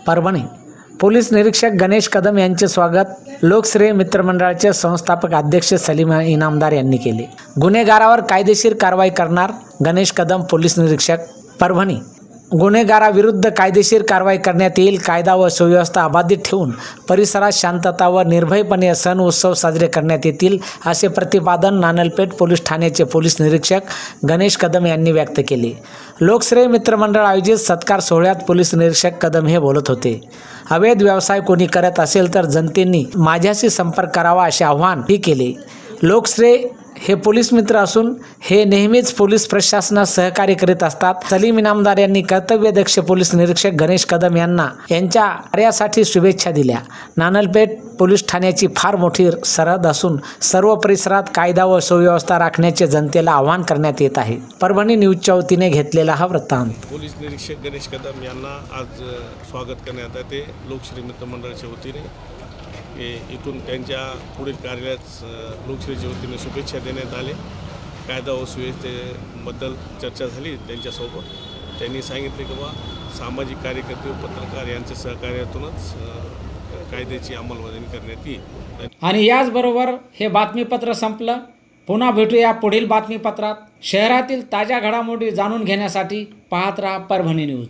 Parbhani police निरीक्षक गणेश कदम यांचे स्वागत लोकश्रेय मित्रमंडळाचे संस्थापक अध्यक्ष सलीम इनामदार यांनी केले। गुन्हेगारावर कायदेशीर कारवाई करणार गणेश कदम पोलीस निरीक्षक परभणी। गुन्हेगाराविरुद्ध कायदेशीर कारवाई करण्यात येईल। कायदा व सुव्यवस्था अबाधित ठेवून परिसरात शांतता व निर्भयपणे सण उत्सव साजरे करण्यात येतील असे प्रतिपादन नानलपेठ पोलीस ठाण्याचे पोलीस निरीक्षक गणेश कदम यांनी व्यक्त केले। लोकश्रेय मित्रमंडळ आयोजित सत्कार सोहळ्यात पोलीस निरीक्षक कदम हे बोलत होते। अवैध व्यवसाय कोणी करत असेल तर जनतेने माझ्याशी संपर्क करावा असे आवाहन ही केले। लोकश्रेय हे पोलीस मित्र असून हे नेहमीच पोलीस प्रशासनास सहकार्य करीत असतात। सलीम इनामदार यांनी कर्तव्यदक्ष पोलीस निरीक्षक गणेश कदम यांना यांच्या कार्यासाठी शुभेच्छा दिल्या। नानलपेठ पोलीस ठाण्याची फार मोठी सरहद असून सर्व परिसरात कायदा व सुव्यवस्था राखण्याचे जनतेला आवाहन करण्यात येत आहे। परभणी न्यूजच्या वतीने घेतलेला हा वृत्तांत। पोलीस निरीक्षक गणेश कदम यांना आज स्वागत करण्यात आले लोकश्रेय मित्रमंडळाच्या वतीने। इथून त्यांच्या पुढील कार्यास लोकश्रेयच्या वतीने शुभेच्छा देण्यात आले। कायदा व सुव्यवस्थेबद्दल चर्चा झाली त्यांच्यासोबत। त्यांनी सांगितले की सामाजिक कार्यकर्ते व पत्रकार यांच्या सहकार्यातूनच कायद्याची अंमलबजावणी करण्यात येईल। आणि याचबरोबर हे बातमीपत्र संपलं। पुन्हा भेटूया पुढील बातमीपत्रात। शहरातील ताज्या घडामोडी जाणून घेण्यासाठी पाहत रहा परभणी न्यूज।